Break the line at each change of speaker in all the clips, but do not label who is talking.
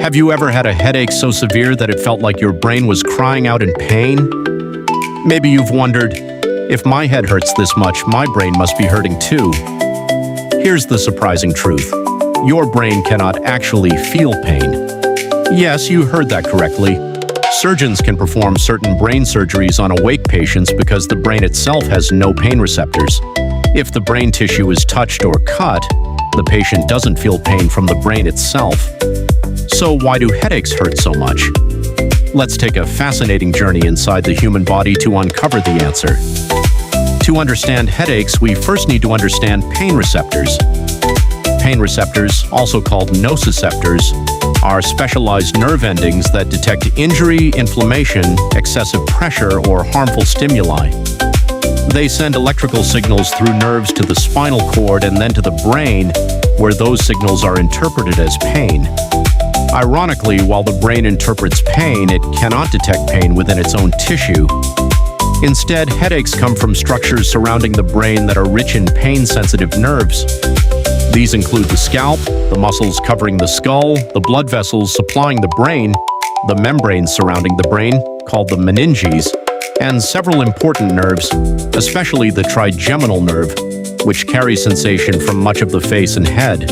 Have you ever had a headache so severe that it felt like your brain was crying out in pain? Maybe you've wondered, if my head hurts this much, my brain must be hurting too. Here's the surprising truth. Your brain cannot actually feel pain. Yes, you heard that correctly. Surgeons can perform certain brain surgeries on awake patients because the brain itself has no pain receptors. If the brain tissue is touched or cut, the patient doesn't feel pain from the brain itself. So why do headaches hurt so much? Let's take a fascinating journey inside the human body to uncover the answer. To understand headaches, we first need to understand pain receptors. Pain receptors, also called nociceptors, are specialized nerve endings that detect injury, inflammation, excessive pressure, or harmful stimuli. They send electrical signals through nerves to the spinal cord and then to the brain, where those signals are interpreted as pain. Ironically, while the brain interprets pain, it cannot detect pain within its own tissue. Instead, headaches come from structures surrounding the brain that are rich in pain-sensitive nerves. These include the scalp, the muscles covering the skull, the blood vessels supplying the brain, the membranes surrounding the brain, called the meninges, and several important nerves, especially the trigeminal nerve, which carries sensation from much of the face and head.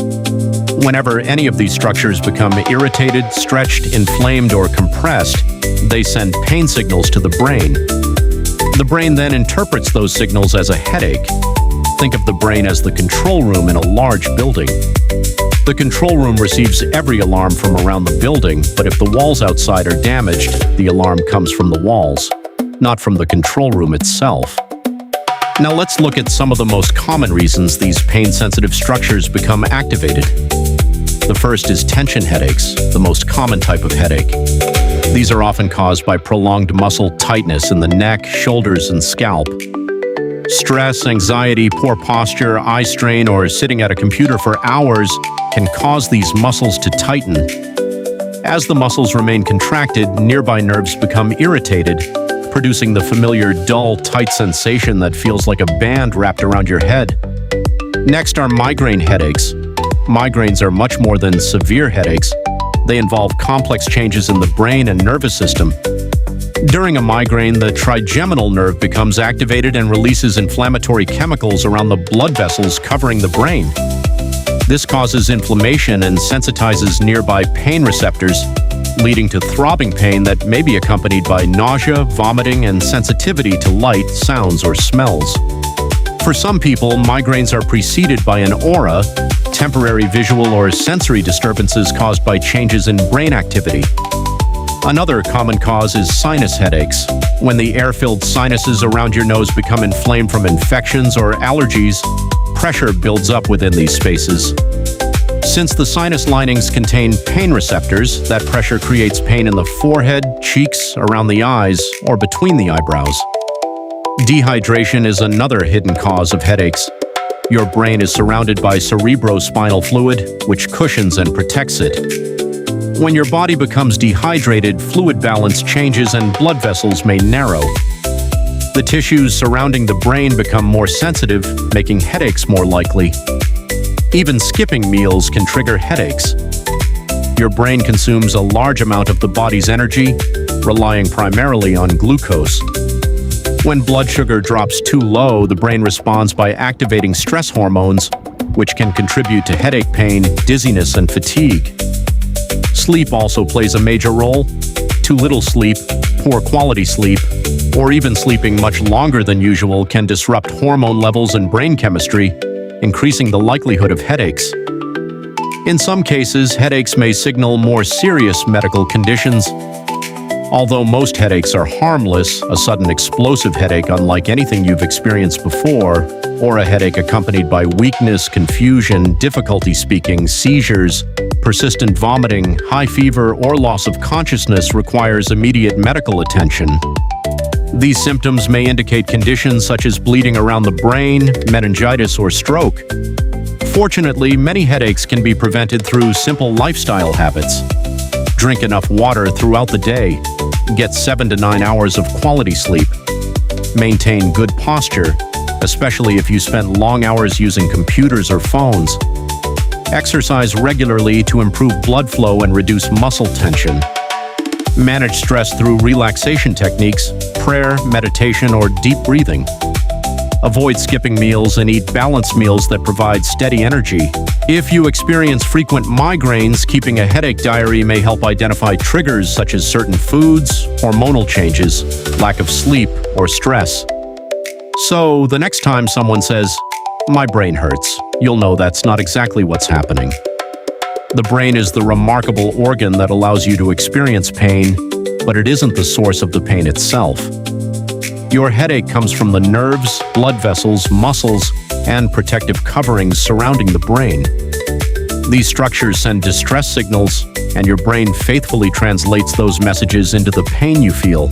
Whenever any of these structures become irritated, stretched, inflamed, or compressed, they send pain signals to the brain. The brain then interprets those signals as a headache. Think of the brain as the control room in a large building. The control room receives every alarm from around the building, but if the walls outside are damaged, the alarm comes from the walls, not from the control room itself. Now let's look at some of the most common reasons these pain-sensitive structures become activated. The first is tension headaches, the most common type of headache. These are often caused by prolonged muscle tightness in the neck, shoulders, and scalp. Stress, anxiety, poor posture, eye strain, or sitting at a computer for hours can cause these muscles to tighten. As the muscles remain contracted, nearby nerves become irritated, producing the familiar dull, tight sensation that feels like a band wrapped around your head. Next are migraine headaches. Migraines are much more than severe headaches. They involve complex changes in the brain and nervous system. During a migraine, the trigeminal nerve becomes activated and releases inflammatory chemicals around the blood vessels covering the brain. This causes inflammation and sensitizes nearby pain receptors, leading to throbbing pain that may be accompanied by nausea, vomiting, and sensitivity to light, sounds, or smells. For some people, migraines are preceded by an aura, temporary visual or sensory disturbances caused by changes in brain activity. Another common cause is sinus headaches. When the air-filled sinuses around your nose become inflamed from infections or allergies, pressure builds up within these spaces. Since the sinus linings contain pain receptors, that pressure creates pain in the forehead, cheeks, around the eyes, or between the eyebrows. Dehydration is another hidden cause of headaches. Your brain is surrounded by cerebrospinal fluid, which cushions and protects it. When your body becomes dehydrated, fluid balance changes and blood vessels may narrow. The tissues surrounding the brain become more sensitive, making headaches more likely. Even skipping meals can trigger headaches. Your brain consumes a large amount of the body's energy, relying primarily on glucose. When blood sugar drops too low, the brain responds by activating stress hormones, which can contribute to headache pain, dizziness, and fatigue. Sleep also plays a major role. Too little sleep, poor quality sleep, or even sleeping much longer than usual can disrupt hormone levels and brain chemistry, increasing the likelihood of headaches. In some cases, headaches may signal more serious medical conditions. Although most headaches are harmless, a sudden explosive headache unlike anything you've experienced before, or a headache accompanied by weakness, confusion, difficulty speaking, seizures, persistent vomiting, high fever, or loss of consciousness requires immediate medical attention. These symptoms may indicate conditions such as bleeding around the brain, meningitis, or stroke. Fortunately, many headaches can be prevented through simple lifestyle habits. Drink enough water throughout the day. Get 7 to 9 hours of quality sleep. Maintain good posture, especially if you spend long hours using computers or phones. Exercise regularly to improve blood flow and reduce muscle tension. Manage stress through relaxation techniques, prayer, meditation, or deep breathing. Avoid skipping meals and eat balanced meals that provide steady energy. If you experience frequent migraines, keeping a headache diary may help identify triggers such as certain foods, hormonal changes, lack of sleep, or stress. So, the next time someone says, "My brain hurts," you'll know that's not exactly what's happening. The brain is the remarkable organ that allows you to experience pain, but it isn't the source of the pain itself. Your headache comes from the nerves, blood vessels, muscles, and protective coverings surrounding the brain. These structures send distress signals, and your brain faithfully translates those messages into the pain you feel.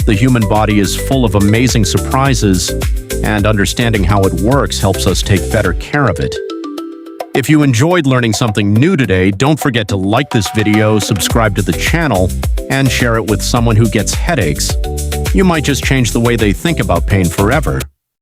The human body is full of amazing surprises, and understanding how it works helps us take better care of it. If you enjoyed learning something new today, don't forget to like this video, subscribe to the channel, and share it with someone who gets headaches. You might just change the way they think about pain forever.